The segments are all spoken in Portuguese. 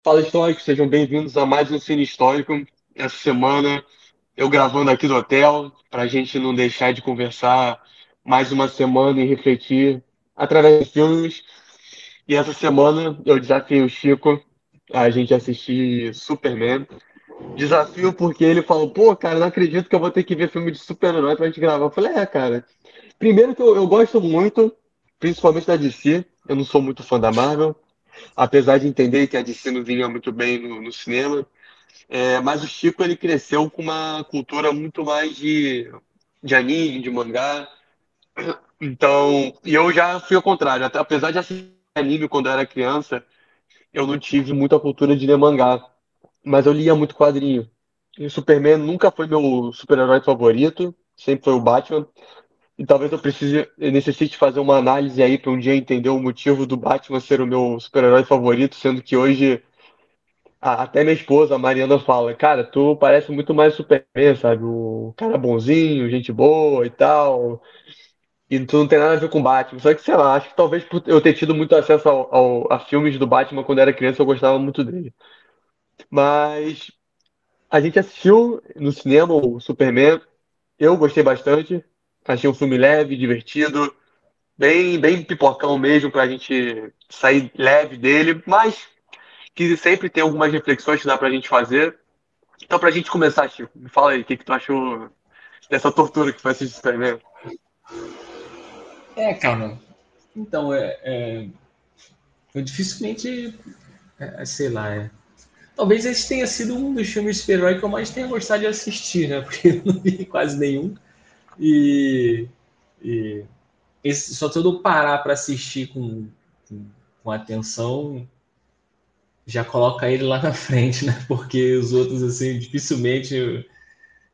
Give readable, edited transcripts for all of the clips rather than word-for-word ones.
Fala, históricos, sejam bem-vindos a mais um Cine Histórico. Essa semana eu gravando aqui do hotel, para a gente não deixar de conversar mais uma semana e refletir através de filmes. E essa semana eu desafiei o Chico a gente assistir Superman. Desafio porque ele falou: pô, cara, não acredito que eu vou ter que ver filme de super-herói pra gente gravar. Eu falei: cara, primeiro que eu gosto muito, principalmente da DC. Eu não sou muito fã da Marvel, apesar de entender que a DC não vinha muito bem no cinema. Mas o Chico ele cresceu com uma cultura muito mais de anime, de mangá. Então, e eu já fui ao contrário. Até, apesar de assistir anime quando eu era criança, eu não tive muita cultura de ler mangá. Mas eu lia muito quadrinho. E o Superman nunca foi meu super-herói favorito, sempre foi o Batman. E talvez eu necessite fazer uma análise aí para um dia entender o motivo do Batman ser o meu super-herói favorito, sendo que hoje até minha esposa, a Mariana, fala, cara, tu parece muito mais Superman, sabe? O cara bonzinho, gente boa e tal. E tu não tem nada a ver com Batman. Só que, sei lá, acho que talvez por eu ter tido muito acesso a filmes do Batman quando era criança, eu gostava muito dele. Mas a gente assistiu no cinema o Superman. Eu gostei bastante. Achei um filme leve, divertido, bem pipocão mesmo pra gente sair leve dele, mas que sempre tem algumas reflexões que dá pra gente fazer. Então, pra gente começar, Chico, me fala aí, o que que tu achou dessa tortura que foi assistir Superman? Cara. Então, eu dificilmente, sei lá, talvez esse tenha sido um dos filmes de super-herói que eu mais tenha gostado de assistir, né? Porque eu não vi quase nenhum. E, e só se eu parar para assistir com, com atenção, já coloca ele lá na frente, né? Porque os outros, assim, dificilmente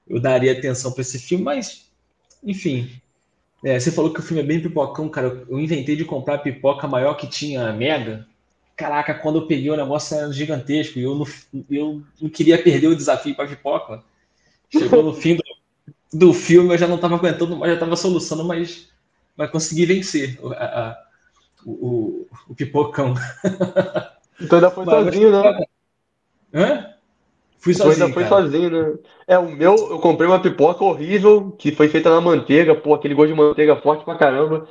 eu daria atenção para esse filme, mas, enfim. Você falou que o filme é bem pipocão, cara. Eu inventei de comprar a pipoca maior que tinha Mega. Caraca, quando eu peguei o negócio era gigantesco e eu não queria perder o desafio para pipoca. Chegou no fim do filme, eu já não estava aguentando, mas já estava solucionando, mas consegui vencer o pipocão. Tu ainda foi Mas sozinho, né? hã? Fui Tu ainda sozinho, foi cara. sozinho, né? O meu, eu comprei uma pipoca horrível, que foi feita na manteiga, pô, aquele gosto de manteiga forte pra caramba.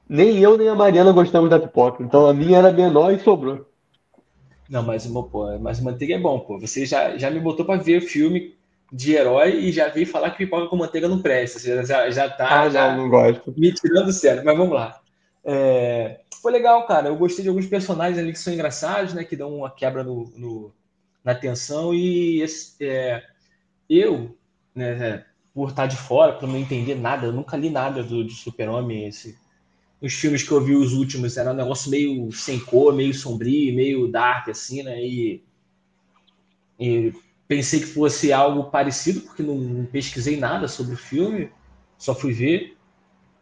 Nem eu nem a Mariana gostamos da pipoca, então a minha era menor e sobrou. Não, mas manteiga é bom, pô. Você já me botou para ver filme de herói e já veio falar que pipoca com manteiga não presta. Você já tá Ah, não, não gosto. me tirando sério, mas vamos lá. Foi legal, cara. Eu gostei de alguns personagens ali que são engraçados, né? Que dão uma quebra na tensão. E eu, né, por estar de fora, por não entender nada, eu nunca li nada de Super-Homem. Os filmes que eu vi, os últimos, era um negócio meio sem cor, meio sombrio, meio dark, assim, né? E pensei que fosse algo parecido, porque não pesquisei nada sobre o filme, só fui ver.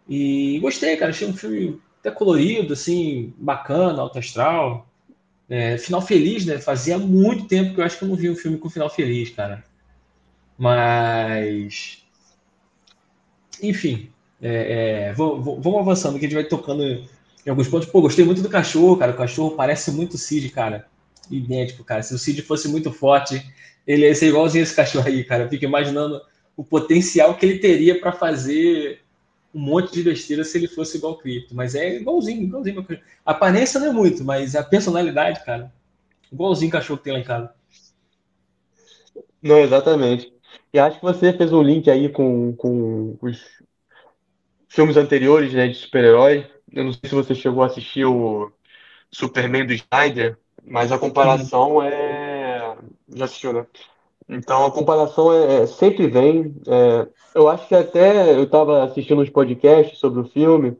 E gostei, cara. Achei um filme até colorido, assim, bacana, alto astral. Final feliz, né? Fazia muito tempo que eu acho que eu não vi um filme com final feliz, cara. Mas, enfim, vamos avançando, que a gente vai tocando em alguns pontos. Pô, gostei muito do cachorro, cara. O cachorro parece muito o Cid, cara. Idêntico, cara. Se o Cid fosse muito forte, ele ia ser igualzinho esse cachorro aí, cara. Eu fico imaginando o potencial que ele teria para fazer um monte de besteira se ele fosse igual o Crypto. Mas é igualzinho, igualzinho. A aparência não é muito, mas a personalidade, cara, igualzinho o cachorro que tem lá em casa. Não, exatamente. E acho que você fez um link aí com os filmes anteriores, né, de super-herói. Eu não sei se você chegou a assistir o Superman do Snyder, mas a Uhum. comparação já assistiu, né? Então a comparação sempre vem. Eu acho que até eu estava assistindo uns podcasts sobre o filme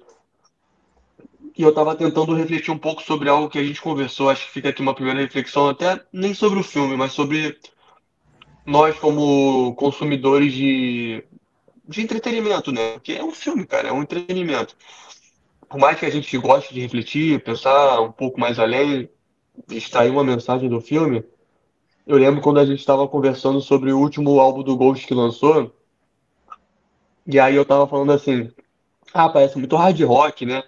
e eu estava tentando refletir um pouco sobre algo que a gente conversou. Acho que fica aqui uma primeira reflexão, até nem sobre o filme, mas sobre nós como consumidores de entretenimento, né? Porque é um filme, cara, é um entretenimento. Por mais que a gente goste de refletir, pensar um pouco mais além, extrair uma mensagem do filme, eu lembro quando a gente estava conversando sobre o último álbum do Ghost que lançou, e aí eu tava falando assim, parece muito hard rock, né?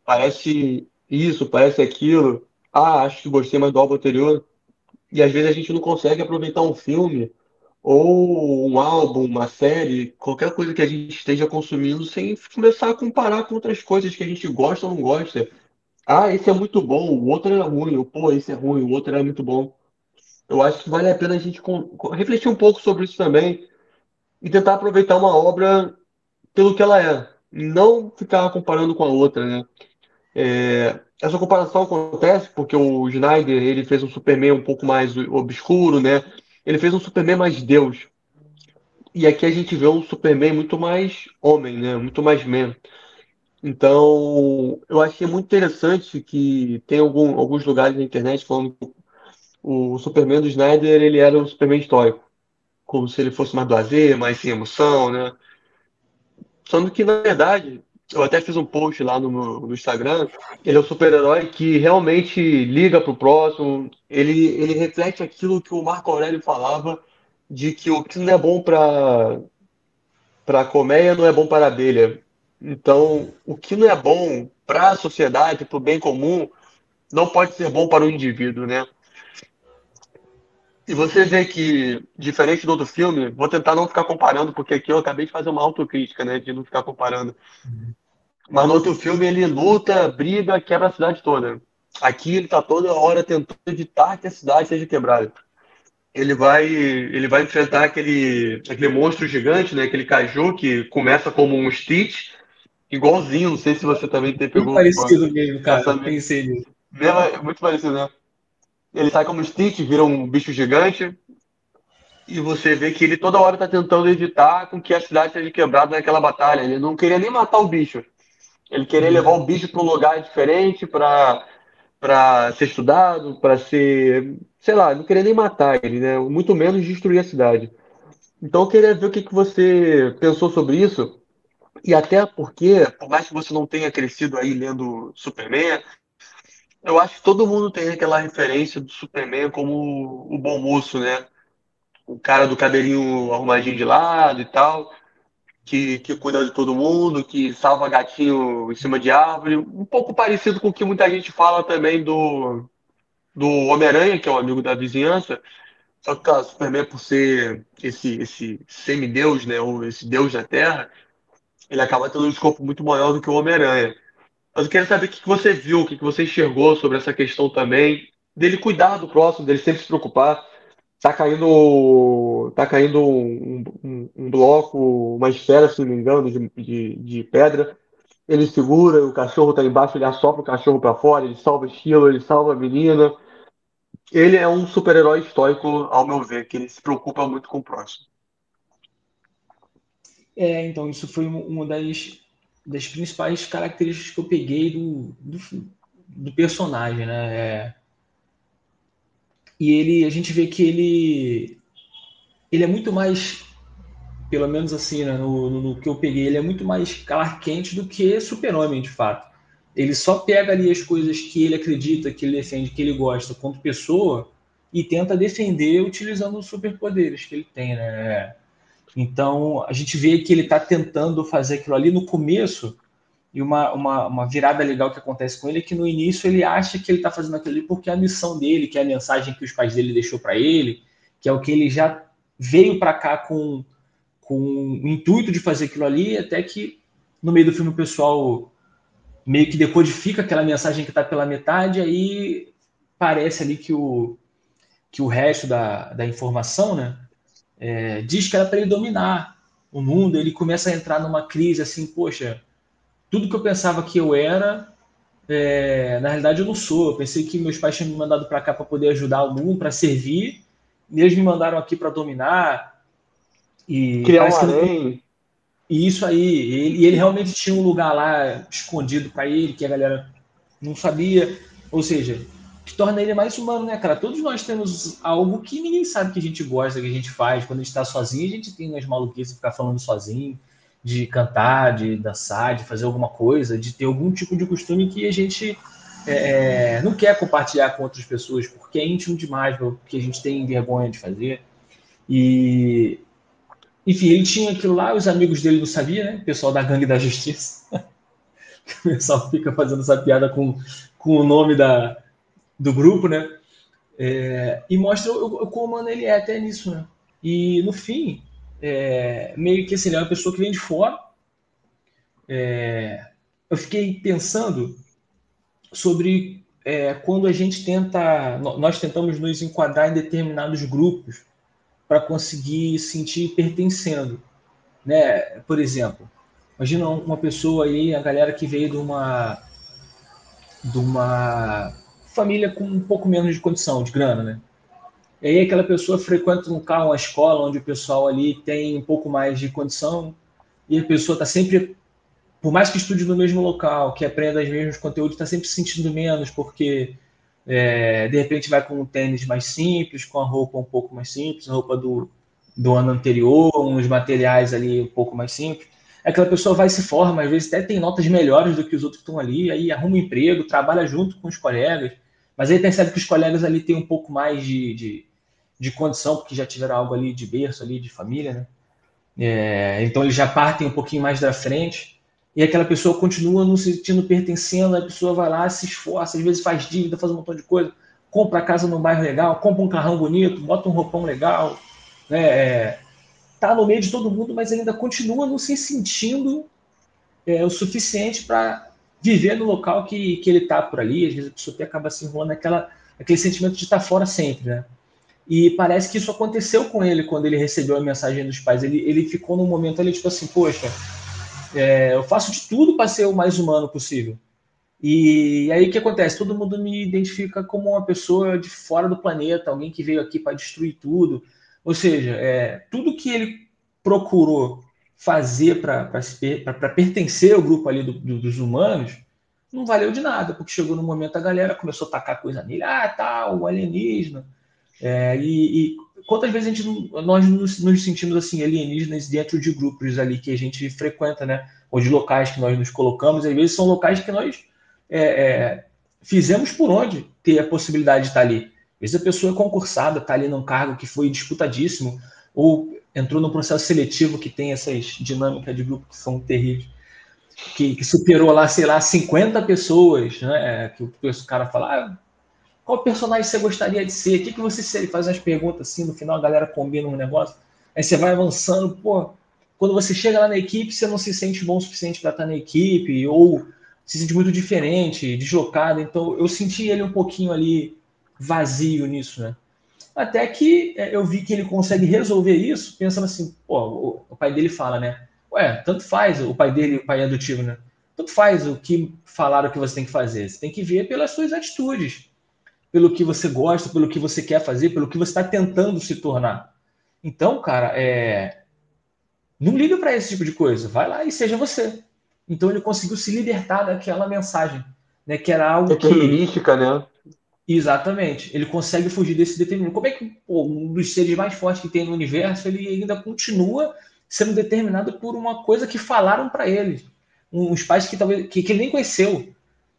Parece isso, parece aquilo. Ah, acho que gostei mais do álbum anterior. E às vezes a gente não consegue aproveitar um filme ou um álbum, uma série, qualquer coisa que a gente esteja consumindo sem começar a comparar com outras coisas que a gente gosta ou não gosta. Ah, esse é muito bom, o outro era ruim, ou pô, esse é ruim, o outro era muito bom. Eu acho que vale a pena a gente refletir um pouco sobre isso também e tentar aproveitar uma obra pelo que ela é, e não ficar comparando com a outra, né? Essa comparação acontece porque o Snyder ele fez um Superman um pouco mais obscuro, né? Ele fez um Superman mais Deus. E aqui a gente vê um Superman muito mais homem, né? Muito mais man. Então, eu achei muito interessante que tem alguns lugares na internet falando que o Superman do Snyder ele era um Superman histórico, como se ele fosse mais blasé, mais sem emoção, né? Sendo que, na verdade, eu até fiz um post lá no Instagram. Ele é um super-herói que realmente liga pro próximo. Ele reflete aquilo que o Marco Aurélio falava, de que o que não é bom para a colmeia não é bom para a abelha. Então, o que não é bom para a sociedade, para o bem comum, não pode ser bom para o indivíduo, né? E você vê que, diferente do outro filme, vou tentar não ficar comparando, porque aqui eu acabei de fazer uma autocrítica, né? De não ficar comparando. Mas no outro filme ele luta, briga, quebra a cidade toda. Aqui ele tá toda hora tentando evitar que a cidade seja quebrada. Ele vai enfrentar aquele monstro gigante, né? Aquele caju que começa como um Stitch, igualzinho. Não sei se você também Muito pegou parecido mesmo, cara. essa Pensei nisso. muito parecido, né? Ele sai como Stitch, vira um bicho gigante, e você vê que ele toda hora tá tentando evitar com que a cidade seja quebrada naquela batalha. Ele não queria nem matar o bicho. Ele queria levar o bicho para um lugar diferente para ser estudado, para ser, sei lá, não queria nem matar ele, né? Muito menos destruir a cidade. Então eu queria ver o que que você pensou sobre isso. E até porque, por mais que você não tenha crescido aí lendo Superman, eu acho que todo mundo tem aquela referência do Superman como o bom moço, né? O cara do cabelinho arrumadinho de lado e tal, que cuida de todo mundo, que salva gatinho em cima de árvore. Um pouco parecido com o que muita gente fala também do Homem-Aranha, que é um amigo da vizinhança. Só que, cara, Superman, por ser esse semideus, né, ou esse deus da Terra, ele acaba tendo um escopo muito maior do que o Homem-Aranha. Mas eu quero saber o que que você viu, o que que você enxergou sobre essa questão também, dele cuidar do próximo, dele sempre se preocupar. Tá caindo um bloco, uma esfera, se não me engano, de pedra. Ele segura, o cachorro tá embaixo, ele assopra o cachorro pra fora, ele salva Estilo, ele salva a menina. Ele é um super-herói estoico, ao meu ver, que ele se preocupa muito com o próximo. Então, isso foi uma das principais características que eu peguei do personagem, né? E a gente vê que ele é muito mais, pelo menos assim, né, no que eu peguei, ele é muito mais Clark Kent do que Super-Homem, de fato. Ele só pega ali as coisas que ele acredita, que ele defende, que ele gosta, quanto pessoa, e tenta defender utilizando os superpoderes que ele tem, né? Então, a gente vê que ele está tentando fazer aquilo ali no começo, e uma virada legal que acontece com ele é que no início ele acha que ele está fazendo aquilo ali porque é a missão dele, que é a mensagem que os pais dele deixou para ele, que é o que ele já veio para cá com o intuito de fazer aquilo ali, até que no meio do filme o pessoal meio que decodifica aquela mensagem que está pela metade, aí parece ali que o resto da informação, né, diz que era para ele dominar o mundo. Ele começa a entrar numa crise assim, poxa, tudo que eu pensava que eu era, na realidade eu não sou. Eu pensei que meus pais tinham me mandado para cá para poder ajudar o mundo, para servir, e eles me mandaram aqui para dominar, e Criar um parece que não. harém. E isso aí, ele realmente tinha um lugar lá escondido para ele, que a galera não sabia. Ou seja, que torna ele mais humano, né, cara? Todos nós temos algo que ninguém sabe que a gente gosta, que a gente faz. Quando a gente está sozinho, a gente tem umas maluquices de ficar falando sozinho, de cantar, de dançar, de fazer alguma coisa, de ter algum tipo de costume que a gente não quer compartilhar com outras pessoas, porque é íntimo demais, porque a gente tem vergonha de fazer. E, enfim, ele tinha aquilo lá, os amigos dele não sabiam, né? O pessoal da Gangue da Justiça. O pessoal fica fazendo essa piada com o nome do grupo, né? E mostra como o mano ele é até nisso, né? E no fim, meio que assim, ele é uma pessoa que vem de fora. Eu fiquei pensando sobre quando a gente nós tentamos nos enquadrar em determinados grupos para conseguir sentir pertencendo, né? Por exemplo, imagina uma pessoa aí, a galera que veio de uma família com um pouco menos de condição, de grana, né? E aí aquela pessoa frequenta um carro, uma escola onde o pessoal ali tem um pouco mais de condição e a pessoa está sempre, por mais que estude no mesmo local, que aprenda os mesmos conteúdos, está sempre se sentindo menos porque de repente vai com um tênis mais simples, com a roupa um pouco mais simples, a roupa do ano anterior, uns materiais ali um pouco mais simples. Aquela pessoa vai e se forma, às vezes até tem notas melhores do que os outros que estão ali, aí arruma um emprego, trabalha junto com os colegas, mas aí percebe que os colegas ali têm um pouco mais de condição, porque já tiveram algo ali de berço, ali de família, né? Então eles já partem um pouquinho mais da frente, e aquela pessoa continua não se sentindo pertencendo, a pessoa vai lá, se esforça, às vezes faz dívida, faz um montão de coisa, compra a casa num bairro legal, compra um carrão bonito, bota um roupão legal, né? Tá no meio de todo mundo, mas ainda continua não se sentindo o suficiente para viver no local que ele está por ali. Às vezes a pessoa acaba se enrolando aquele sentimento de estar fora sempre, né? E parece que isso aconteceu com ele quando ele recebeu a mensagem dos pais. Ele ficou num momento ali, tipo assim, poxa, eu faço de tudo para ser o mais humano possível. E aí o que acontece? Todo mundo me identifica como uma pessoa de fora do planeta, alguém que veio aqui para destruir tudo. Ou seja, tudo que ele procurou fazer para pertencer ao grupo ali dos humanos não valeu de nada, porque chegou no momento a galera começou a tacar coisa nele, tal, o alienígena. E quantas vezes nós nos sentimos assim alienígenas dentro de grupos ali que a gente frequenta, né? Ou de locais que nós nos colocamos, às vezes são locais que nós é, é, fizemos por onde ter a possibilidade de estar ali. Às vezes a pessoa é concursada, está ali num cargo que foi disputadíssimo, ou entrou num processo seletivo que tem essas dinâmicas de grupo que são terríveis, que superou lá, sei lá, 50 pessoas, né? Que o cara fala, qual personagem você gostaria de ser? O que você seria? Ele faz umas perguntas assim, no final a galera combina um negócio, aí você vai avançando, pô. Quando você chega lá na equipe, você não se sente bom o suficiente para estar na equipe, ou se sente muito diferente, deslocado. Então eu senti ele um pouquinho ali vazio nisso, né? Até que eu vi que ele consegue resolver isso, pensando assim, pô, o pai dele fala, né? Ué, tanto faz, o pai dele, o pai adotivo, né? Tanto faz o que falaram que você tem que fazer. Você tem que ver pelas suas atitudes, pelo que você gosta, pelo que você quer fazer, pelo que você está tentando se tornar. Então, cara, não liga para esse tipo de coisa. Vai lá e seja você. Então ele conseguiu se libertar daquela mensagem, né? Que era algo que Determinística, né? exatamente. Ele consegue fugir desse determinismo. Como é que um dos seres mais fortes que tem no universo ele ainda continua sendo determinado por uma coisa que falaram para ele, uns pais que talvez que ele nem conheceu.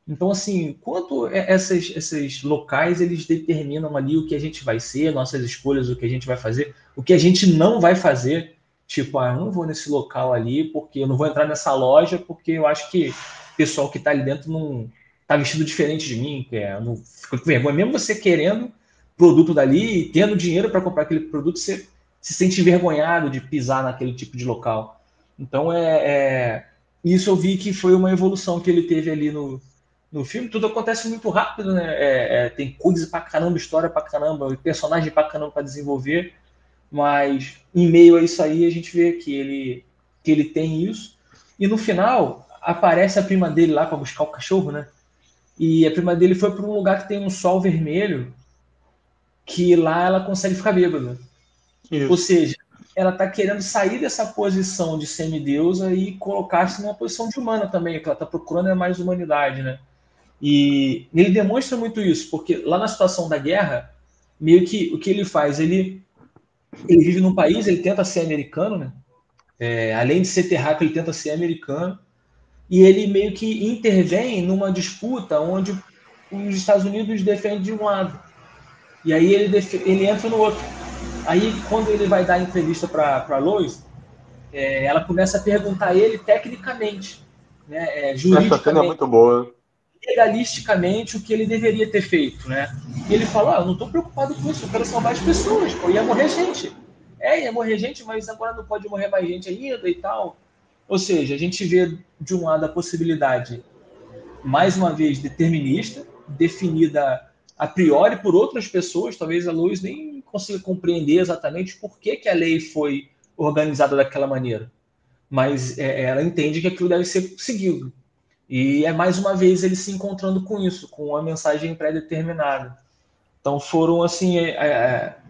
Então, assim, quanto esses locais eles determinam ali o que a gente vai ser, nossas escolhas, o que a gente vai fazer, o que a gente não vai fazer. Tipo, eu não vou nesse local ali porque eu não vou entrar nessa loja porque eu acho que o pessoal que está ali dentro não está vestido diferente de mim, eu não fico com vergonha. Mesmo você querendo produto dali e tendo dinheiro para comprar aquele produto, você se sente envergonhado de pisar naquele tipo de local. Então, isso eu vi que foi uma evolução que ele teve ali no filme. Tudo acontece muito rápido, né? Tem coisa pra caramba, história pra caramba, personagem pra caramba pra desenvolver, mas em meio a isso aí a gente vê que ele tem isso. E no final aparece a prima dele lá para buscar o cachorro, né? E a prima dele foi para um lugar que tem um sol vermelho, que lá ela consegue ficar bêbada. Ou Isso. seja, ela está querendo sair dessa posição de semideusa e colocar-se numa posição de humana também. O que ela está procurando é mais humanidade, né? E ele demonstra muito isso, porque lá na situação da guerra, meio que o que ele faz, ele vive num país, ele tenta ser americano, né? Além de ser terráqueo, ele tenta ser americano, e ele meio que intervém numa disputa onde os Estados Unidos defendem de um lado, e aí ele entra no outro. Aí, quando ele vai dar entrevista para Lois, ela começa a perguntar a ele tecnicamente, né, Essa cena é juridicamente, muito boa. legalisticamente o que ele deveria ter feito, né? E ele fala, eu não estou preocupado com isso, eu quero salvar as pessoas, pô, ia morrer gente. Ia morrer gente, mas agora não pode morrer mais gente ainda e tal. Ou seja, a gente vê de um lado a possibilidade, mais uma vez, determinista, definida a priori por outras pessoas, talvez a Lois nem consiga compreender exatamente por que a lei foi organizada daquela maneira. Mas ela entende que aquilo deve ser seguido. E é mais uma vez ele se encontrando com isso, com a mensagem pré-determinada. Então foram assim,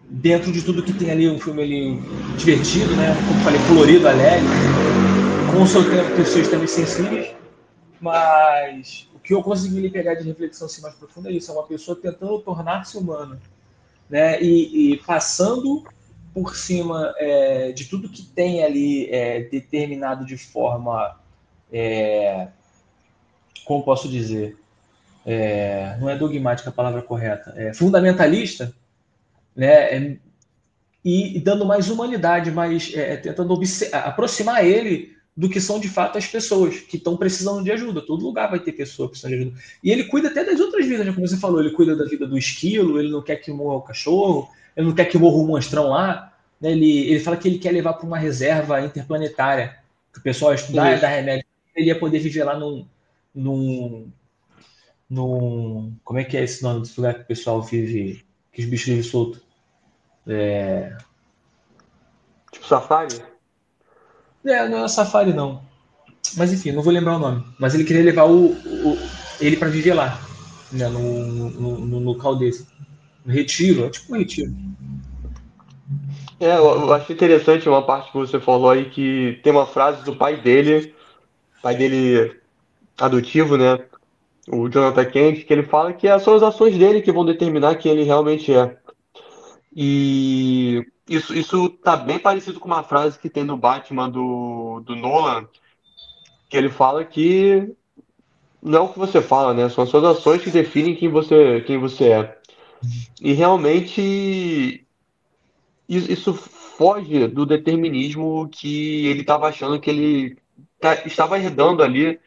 dentro de tudo que tem ali, um filme ali divertido, né? Como falei, colorido, alegre, com o seu tempo, seus temas sensíveis, mas o que eu consegui lhe pegar de reflexão assim, mais profunda é isso, é uma pessoa tentando tornar-se humana, né? E passando por cima de tudo que tem ali determinado de forma, como posso dizer, não é dogmática a palavra correta, fundamentalista, né? E dando mais humanidade, mais tentando aproximar ele do que são de fato as pessoas que estão precisando de ajuda. Todo lugar vai ter pessoa precisando de ajuda. E ele cuida até das outras vidas, né? Como você falou, ele cuida da vida do esquilo, ele não quer que morra o cachorro, ele não quer que morra o monstrão lá. Né? Ele fala que ele quer levar para uma reserva interplanetária, que o pessoal estudar e dar remédio. Ele ia poder viver lá num, como é que é esse nome desse lugar que o pessoal vive, que os bichos vivem soltos? Tipo Safari? Não é safari, não. Mas enfim, não vou lembrar o nome. Mas ele queria levar ele para viver lá, né, no local desse. No retiro, é tipo um retiro. Eu achei interessante uma parte que você falou aí que tem uma frase do pai dele adotivo, né? O Jonathan Kent, que ele fala que são as ações dele que vão determinar quem ele realmente é. E isso tá bem parecido com uma frase que tem no Batman do Nolan, que ele fala que não é o que você fala, né? São as suas ações que definem quem você é. E realmente isso foge do determinismo que ele estava achando que ele estava herdando ali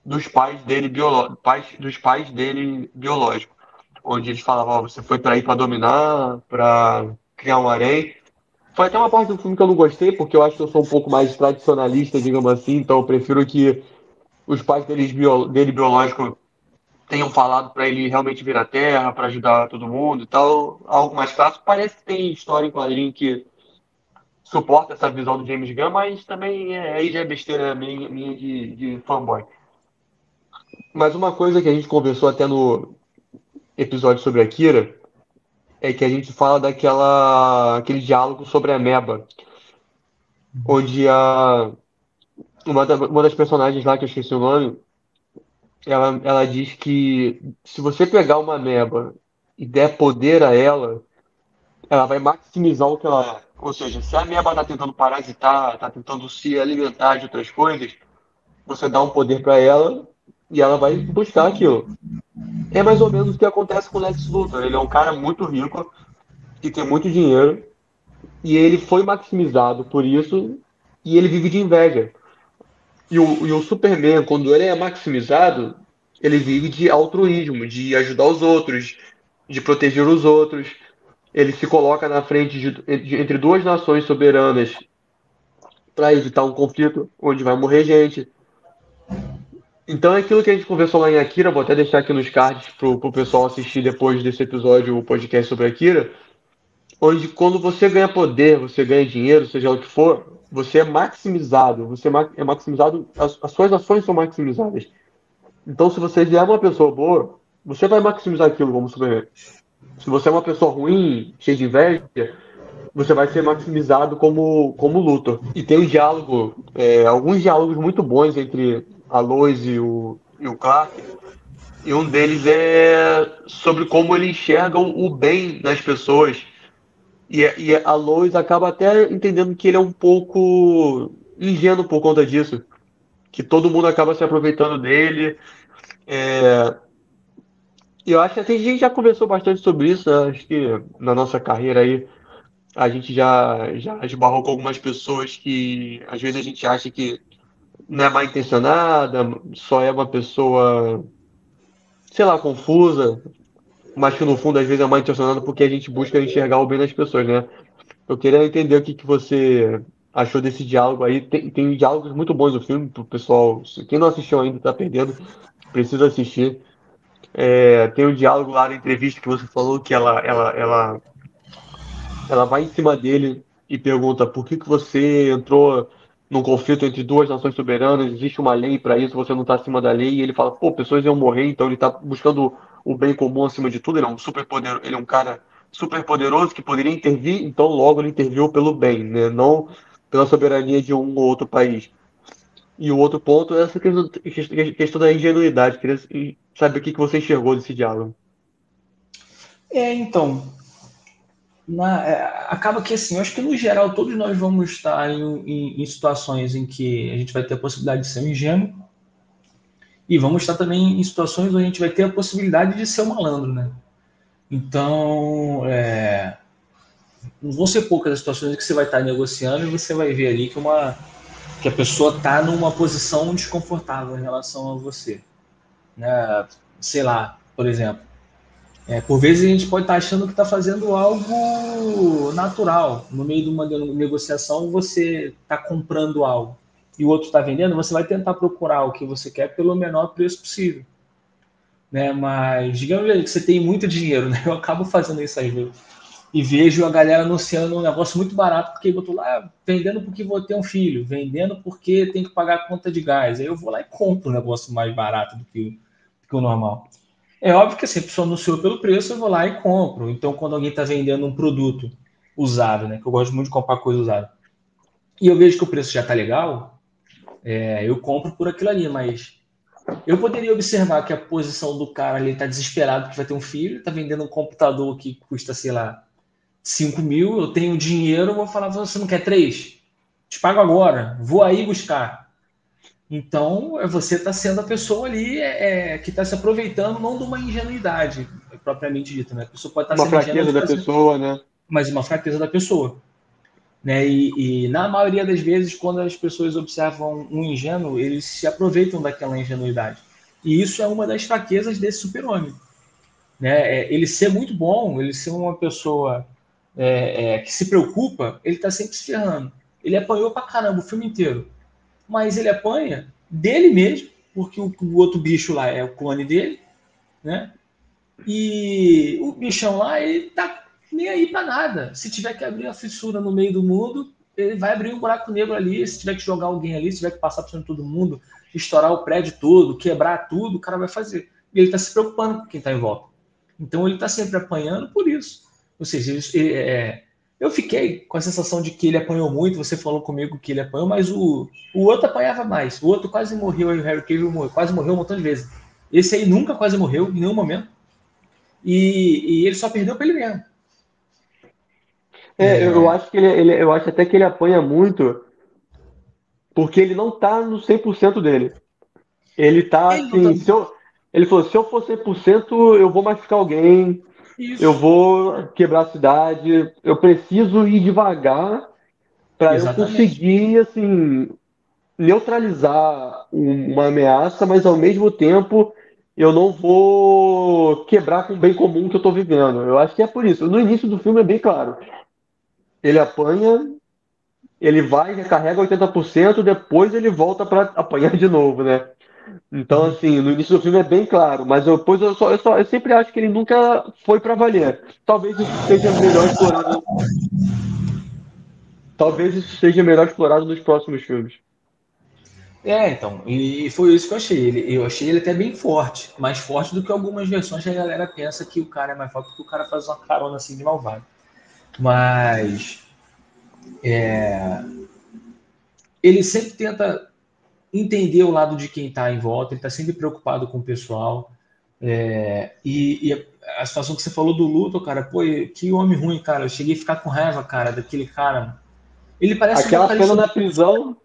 dos pais dele biológicos, onde eles falavam, ó, você foi para ir para dominar, para criar um harém. Foi até uma parte do filme que eu não gostei, porque eu acho que eu sou um pouco mais tradicionalista, digamos assim, então eu prefiro que os pais dele biológico tenham falado para ele realmente vir à Terra, para ajudar todo mundo e tal. Algo mais clássico. Parece que tem história em quadrinho que suporta essa visão do James Gunn, mas também aí já é besteira minha de fanboy. Mas uma coisa que a gente conversou até no episódio sobre Akira é que a gente fala aquele diálogo sobre a Meba, onde uma das personagens lá, que eu esqueci o nome, ela diz que se você pegar uma Meba e der poder a ela vai maximizar o que ela é. Ou seja, se a Meba está tentando parasitar, está tentando se alimentar de outras coisas, você dá um poder para ela e ela vai buscar aquilo. É mais ou menos o que acontece com o Lex Luthor. Ele é um cara muito rico, que tem muito dinheiro, e ele foi maximizado por isso, e ele vive de inveja. E o Superman, quando ele é maximizado, ele vive de altruísmo, de ajudar os outros, de proteger os outros. Ele se coloca na frente entre duas nações soberanas para evitar um conflito onde vai morrer gente. Então é aquilo que a gente conversou lá em Akira, vou até deixar aqui nos cards pro pessoal assistir depois desse episódio o podcast sobre Akira, onde quando você ganha poder, você ganha dinheiro, seja o que for, você é maximizado, é maximizado, as suas ações são maximizadas. Então se você já é uma pessoa boa, você vai maximizar aquilo como Superman. Se você é uma pessoa ruim, cheia de inveja, você vai ser maximizado como Luthor. E tem um diálogo, alguns diálogos muito bons entre a Lois e o Clark. E um deles é sobre como ele enxerga o bem das pessoas. E a Lois acaba até entendendo que ele é um pouco ingênuo por conta disso. Que todo mundo acaba se aproveitando dele. E eu acho que a gente já conversou bastante sobre isso, né? Acho que na nossa carreira aí a gente já esbarrou com algumas pessoas que às vezes a gente acha que não é mal intencionada, só é uma pessoa sei lá, confusa, mas que no fundo às vezes é mal intencionada porque a gente busca enxergar o bem das pessoas, né? Eu queria entender o que que você achou desse diálogo aí. Tem diálogos muito bons no filme, pro pessoal. Quem não assistiu ainda tá perdendo, precisa assistir. Tem um diálogo lá na entrevista que você falou que ela vai em cima dele e pergunta por que que você entrou num conflito entre duas nações soberanas, existe uma lei para isso, você não está acima da lei, e ele fala, pô, pessoas iam morrer, então ele está buscando o bem comum acima de tudo, ele é um super poder, ele é um cara super poderoso que poderia intervir, então logo ele interviu pelo bem, né? Não pela soberania de um ou outro país. E o outro ponto é essa questão da ingenuidade, queria saber o que que você enxergou desse diálogo. Então, acaba que assim, eu acho que no geral todos nós vamos estar em situações em que a gente vai ter a possibilidade de ser um ingênuo e vamos estar também em situações onde a gente vai ter a possibilidade de ser um malandro, né? Então, vão ser poucas as situações em que você vai estar negociando e você vai ver ali que a pessoa está numa posição desconfortável em relação a você, né? Sei lá, por exemplo, por vezes a gente pode estar achando que está fazendo algo natural. No meio de uma negociação, você está comprando algo e o outro está vendendo, você vai tentar procurar o que você quer pelo menor preço possível. Né? Mas digamos que você tem muito dinheiro, né? Eu acabo fazendo isso às vezes. E vejo a galera anunciando um negócio muito barato, porque botou lá, vendendo porque vou ter um filho, vendendo porque tem que pagar a conta de gás. Aí eu vou lá e compro um negócio mais barato do que o normal. É óbvio que assim, a pessoa anunciou pelo preço, eu vou lá e compro. Então, quando alguém está vendendo um produto usado, né? Que eu gosto muito de comprar coisa usada, e eu vejo que o preço já está legal, eu compro por aquilo ali, mas eu poderia observar que a posição do cara ali está desesperado que vai ter um filho, está vendendo um computador que custa, sei lá, 5 mil, eu tenho dinheiro, eu vou falar, você não quer 3? Te pago agora, vou aí buscar. Então, você está sendo a pessoa ali que está se aproveitando não de uma ingenuidade propriamente dita, né? A pessoa pode estar Uma sendo ingênua fraqueza de da fazer, pessoa, né? mas uma fraqueza da pessoa. Né? E na maioria das vezes, quando as pessoas observam um ingênuo, eles se aproveitam daquela ingenuidade. E isso é uma das fraquezas desse super-homem. Né? Ele ser muito bom, ele ser uma pessoa que se preocupa, ele está sempre se ferrando. Ele apanhou pra caramba o filme inteiro. Mas ele apanha dele mesmo, porque o outro bicho lá é o clone dele, né? E o bichão lá, ele tá nem aí pra nada. Se tiver que abrir uma fissura no meio do mundo, ele vai abrir um buraco negro ali. Se tiver que jogar alguém ali, se tiver que passar por cima de todo mundo, estourar o prédio todo, quebrar tudo, o cara vai fazer. E ele tá se preocupando com quem tá em volta. Então ele tá sempre apanhando por isso. Ou seja, eu fiquei com a sensação de que ele apanhou muito. Você falou comigo que ele apanhou, mas o outro apanhava mais. O outro quase morreu, o Harry Cavill quase morreu um montão de vezes. Esse aí nunca quase morreu, em nenhum momento. E ele só perdeu para ele mesmo. Eu acho que eu acho até que ele apanha muito porque ele não tá no 100% dele. Ele tá Ele não tá. assim, ele falou, se eu for 100% eu vou machucar alguém, eu Isso. vou quebrar a cidade, eu preciso ir devagar para eu Exatamente. conseguir, assim, neutralizar uma ameaça, mas ao mesmo tempo eu não vou quebrar com o bem comum que eu tô vivendo. Eu acho que é por isso. No início do filme é bem claro. Ele apanha, ele vai, recarrega 80%, depois ele volta para apanhar de novo, né? Então, Uhum. assim, no início do filme é bem claro, mas depois eu sempre acho que ele nunca foi para valer. Talvez isso seja melhor explorado, talvez isso seja melhor explorado nos próximos filmes. Então, e foi isso que eu achei. Eu achei ele até bem forte, mais forte do que algumas versões que a galera pensa que o cara é mais forte porque o cara faz uma carona assim de malvado. Mas ele sempre tenta entender o lado de quem está em volta, ele está sempre preocupado com o pessoal. E a situação que você falou do luto, cara, pô, que homem ruim, cara. Eu cheguei a ficar com raiva, cara, daquele cara. Ele parece um Aquela cena vocalista do na Pink Floyd. prisão,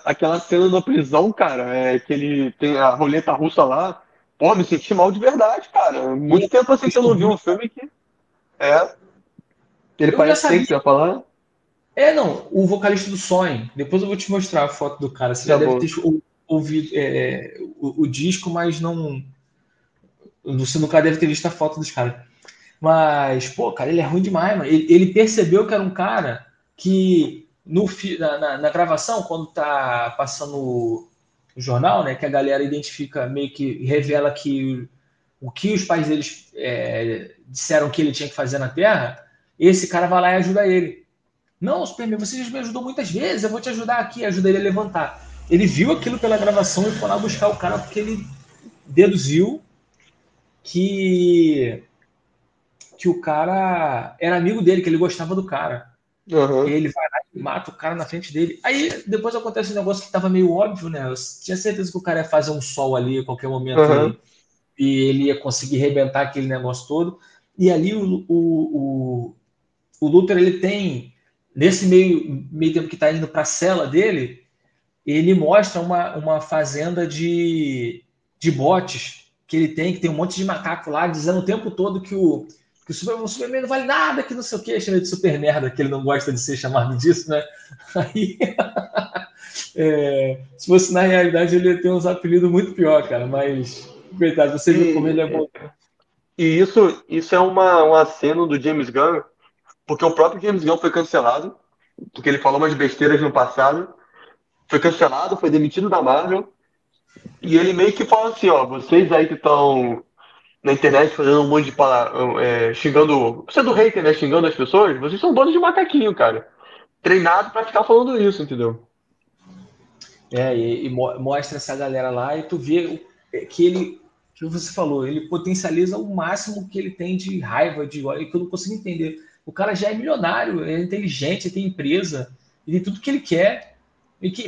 aquela cena na prisão, cara, que ele tem a roleta russa lá. Pô, me senti mal de verdade, cara. Muito tempo assim que eu não vi um filme que. É, ele Eu já parece bem que sabia. você ia falar. Não, o vocalista do Sonho. Depois eu vou te mostrar a foto do cara. Você já Tá deve bom. ter ouvido o disco, mas não. Você nunca deve ter visto a foto dos caras. Mas, pô, cara, ele é ruim demais, mano. Ele percebeu que era um cara que na gravação, quando tá passando o jornal, né, que a galera identifica, meio que revela que o que os pais deles disseram que ele tinha que fazer na Terra, esse cara vai lá e ajuda ele. Não, Superman, você já me ajudou muitas vezes, eu vou te ajudar aqui, ajuda ele a levantar. Ele viu aquilo pela gravação e foi lá buscar o cara porque ele deduziu que o cara era amigo dele, que ele gostava do cara. E Aham, aí ele vai lá e mata o cara na frente dele. Aí depois acontece um negócio que tava meio óbvio, né? Eu tinha certeza que o cara ia fazer um sol ali a qualquer momento aham. e ele ia conseguir rebentar aquele negócio todo. E ali o Luthor, ele tem, nesse meio tempo que tá indo pra cela dele, ele mostra uma fazenda de botes que ele tem, que tem um monte de macaco lá, dizendo o tempo todo que o Superman não vale nada, que não sei o que, chama de super merda, que ele não gosta de ser chamado disso, né? Aí, se fosse na realidade, ele ia ter uns apelidos muito pior, cara, mas, coitado, você viu como ele é bom. E, e isso é um aceno do James Gunn, porque o próprio James Gunn foi cancelado, porque ele falou umas besteiras no passado, foi cancelado, foi demitido da Marvel, e ele meio que fala assim, ó, vocês aí que estão na internet fazendo um monte de xingando, sendo hater, né, xingando as pessoas, vocês são donos de macaquinho, cara. Treinado pra ficar falando isso, entendeu? Mostra essa galera lá e tu vê que ele, que você falou, ele potencializa o máximo que ele tem de raiva, de ódio, que eu não consigo entender. O cara já é milionário, é inteligente, tem empresa, ele tem tudo que ele quer,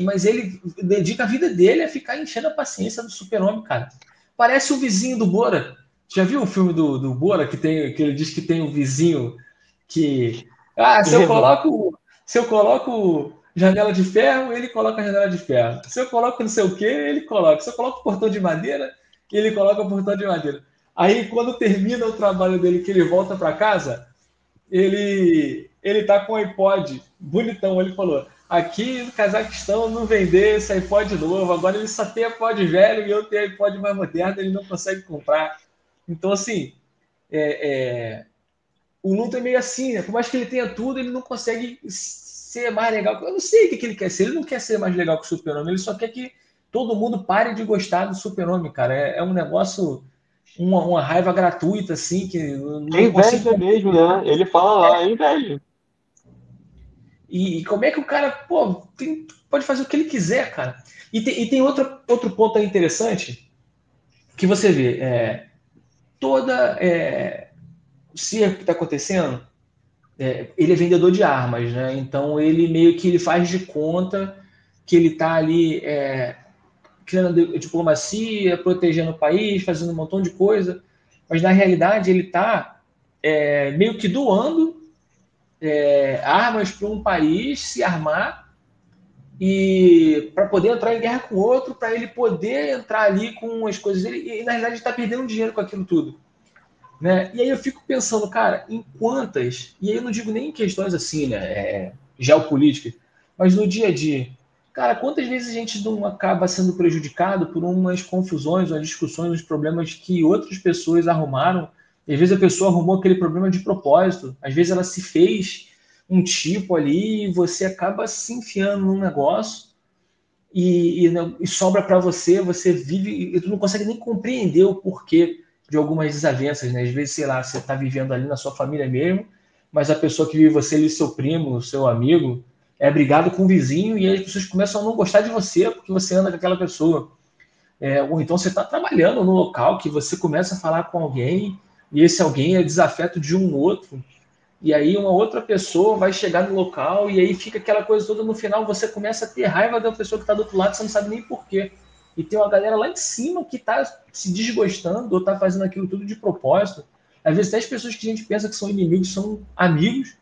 mas ele dedica a vida dele a ficar enchendo a paciência do super-homem, cara. Parece o vizinho do Bora. Já viu o filme do Bora, que ele diz que tem um vizinho que. Ah, se eu coloco janela de ferro, ele coloca a janela de ferro. Se eu coloco não sei o que, ele coloca. Se eu coloco portão de madeira, ele coloca o portão de madeira. Aí, quando termina o trabalho dele, que ele volta para casa, ele tá com o iPod bonitão. Ele falou: aqui no Cazaquistão não vender esse iPod novo, agora ele só tem iPod velho e eu tenho iPod mais moderno, ele não consegue comprar. Então, assim, é, o Luthor é meio assim, né? Por mais que ele tenha tudo, ele não consegue ser mais legal. Eu não sei o que ele quer ser. Ele não quer ser mais legal que o Super-Homem, ele só quer que todo mundo pare de gostar do Super-Homem, cara. É um negócio, uma raiva gratuita, assim, que eu É não consigo inveja mesmo, compreender. né? Ele fala lá, é inveja. E como é que o cara, pô, pode fazer o que ele quiser, cara? E tem outro ponto aí interessante que você vê. Toda o circo que está acontecendo, ele é vendedor de armas, né? Então ele meio que ele faz de conta que ele está ali criando diplomacia, protegendo o país, fazendo um montão de coisa, mas na realidade ele está meio que doando armas para um país se armar e para poder entrar em guerra com outro, para ele poder entrar ali com as coisas dele, e na realidade está perdendo dinheiro com aquilo tudo. Né? E aí eu fico pensando, cara, em quantas, e aí eu não digo nem em questões assim, né, geopolíticas, mas no dia a dia, cara, quantas vezes a gente não acaba sendo prejudicado por umas confusões, umas discussões, uns problemas que outras pessoas arrumaram, e às vezes a pessoa arrumou aquele problema de propósito, às vezes ela se fez um tipo ali e você acaba se enfiando num negócio e sobra para você, você vive e tu não consegue nem compreender o porquê de algumas desavenças, né? Às vezes, sei lá, você está vivendo ali na sua família mesmo, mas a pessoa que vive você ali, seu primo, seu amigo, é brigado com o vizinho e aí as pessoas começam a não gostar de você porque você anda com aquela pessoa. Ou então você está trabalhando no local que você começa a falar com alguém e esse alguém é desafeto de um outro e aí uma outra pessoa vai chegar no local e aí fica aquela coisa toda, no final você começa a ter raiva da pessoa que está do outro lado, você não sabe nem porquê. E tem uma galera lá em cima que está se desgostando ou está fazendo aquilo tudo de propósito. Às vezes até as pessoas que a gente pensa que são inimigos são amigos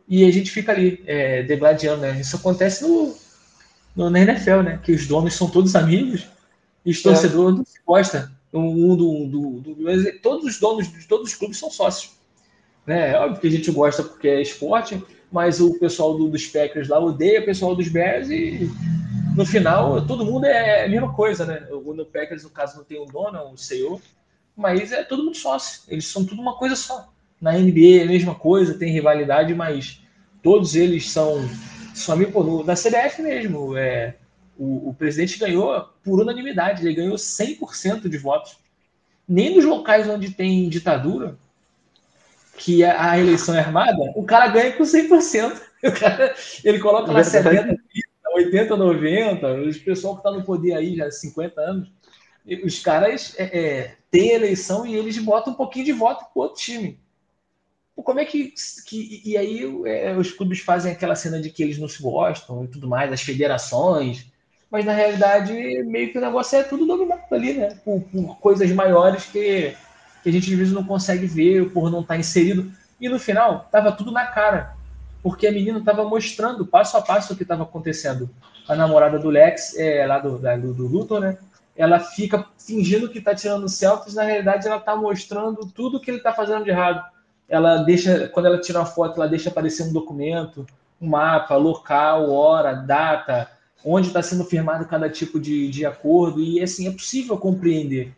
e a gente fica ali degladiando, né? Isso acontece na NFL, né? Que os donos são todos amigos e os É. torcedores não se gostam. Todos os donos de todos os clubes são sócios. Né? É óbvio que a gente gosta porque é esporte, mas o pessoal dos Packers lá odeia o pessoal dos Bears e no final todo mundo é a mesma coisa, né? No Packers, no caso, não tem um dono, é um CEO, mas é todo mundo sócio. Eles são tudo uma coisa só. Na NBA é a mesma coisa, tem rivalidade, mas todos eles são amigos. Pô, na CBF mesmo, o presidente ganhou por unanimidade, ele ganhou 100% de votos. Nem nos locais onde tem ditadura, que a eleição é armada, o cara ganha com 100%. O cara, ele coloca lá Verdade. 70, 80, 90, os pessoal que está no poder aí já há 50 anos, os caras têm eleição e eles botam um pouquinho de voto pro outro time. Pô, como é que. E aí os clubes fazem aquela cena de que eles não se gostam e tudo mais, as federações, mas na realidade meio que o negócio é tudo dominado ali, né? Por coisas maiores que a gente às vezes não consegue ver, por não estar inserido. E no final, tava tudo na cara, porque a menina estava mostrando passo a passo o que estava acontecendo. A namorada do Lex, lá do Luthor, né? Ela fica fingindo que está tirando selfies, na realidade ela está mostrando tudo que ele está fazendo de errado. Ela deixa, quando ela tira uma foto, ela deixa aparecer um documento, um mapa, local, hora, data, onde está sendo firmado cada tipo de acordo, e assim, é possível compreender,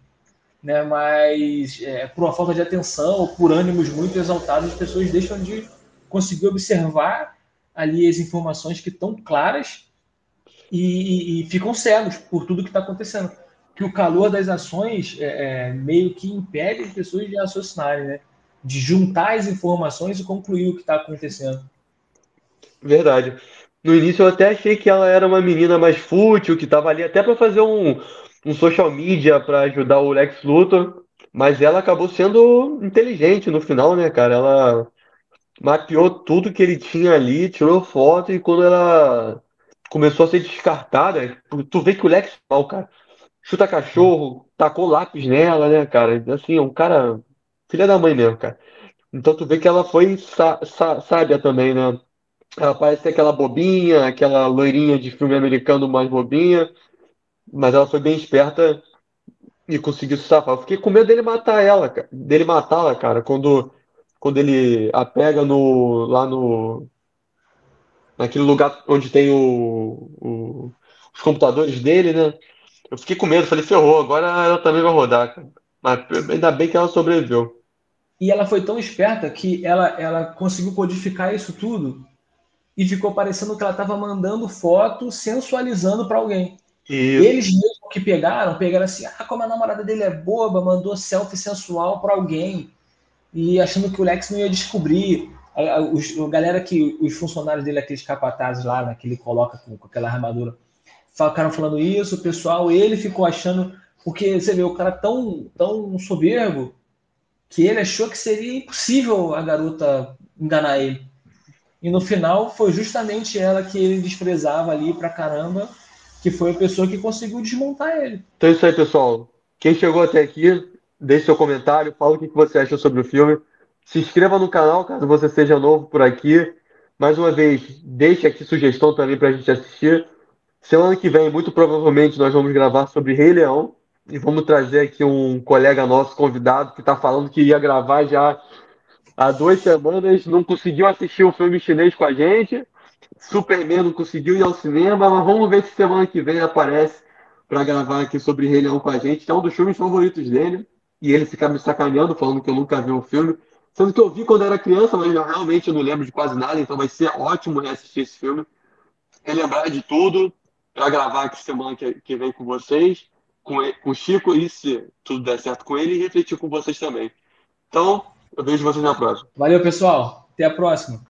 né? Mas por uma falta de atenção ou por ânimos muito exaltados, as pessoas deixam de conseguir observar ali as informações que estão claras e ficam cegos por tudo que está acontecendo. Que o calor das ações meio que impede as pessoas de raciocinarem, né? De juntar as informações e concluir o que está acontecendo. Verdade. No início eu até achei que ela era uma menina mais fútil, que tava ali até para fazer um social media para ajudar o Lex Luthor, mas ela acabou sendo inteligente no final, né, cara? Ela mapeou tudo que ele tinha ali, tirou foto e quando ela começou a ser descartada, tu vê que o Lex é mal, cara. Chuta cachorro, tacou lápis nela, né, cara? Assim, é um cara filha da mãe mesmo, cara. Então tu vê que ela foi sábia também, né? Ela parece ser aquela bobinha, aquela loirinha de filme americano mais bobinha, mas ela foi bem esperta e conseguiu se safar. Eu fiquei com medo dele matar ela, cara, dele matá-la, cara, quando ele a pega lá no naquele lugar onde tem os computadores dele, né? Eu fiquei com medo, falei, ferrou, agora ela também vai rodar, cara. Mas ainda bem que ela sobreviveu. E ela foi tão esperta que ela conseguiu codificar isso tudo e ficou parecendo que ela estava mandando foto sensualizando para alguém. Isso. Eles mesmo que pegaram assim, como a namorada dele é boba, mandou selfie sensual para alguém e achando que o Lex não ia descobrir. A galera que os funcionários dele, aqueles capatazes lá, né, que ele coloca com aquela armadura, ficaram falando isso, o pessoal, ele ficou achando, porque você vê o cara tão soberbo que ele achou que seria impossível a garota enganar ele. E no final foi justamente ela que ele desprezava ali pra caramba, que foi a pessoa que conseguiu desmontar ele. Então é isso aí, pessoal. Quem chegou até aqui, deixe seu comentário, fala o que você achou sobre o filme. Se inscreva no canal caso você seja novo por aqui. Mais uma vez, deixe aqui sugestão também para a gente assistir. Semana que vem, muito provavelmente, nós vamos gravar sobre Rei Leão. E vamos trazer aqui um colega nosso convidado que está falando que ia gravar já há 2 semanas, não conseguiu assistir o filme chinês com a gente. Superman não conseguiu ir ao cinema, mas vamos ver se semana que vem aparece para gravar aqui sobre Rei Leão com a gente, que é um dos filmes favoritos dele. E ele fica me sacaneando, falando que eu nunca vi o filme. Sendo que eu vi quando era criança, mas eu realmente não lembro de quase nada, então vai ser ótimo reassistir esse filme. Relembrar de tudo, para gravar aqui semana que vem com vocês, com o Chico, e se tudo der certo com ele, e refletir com vocês também. Então, eu vejo vocês na próxima. Valeu, pessoal. Até a próxima.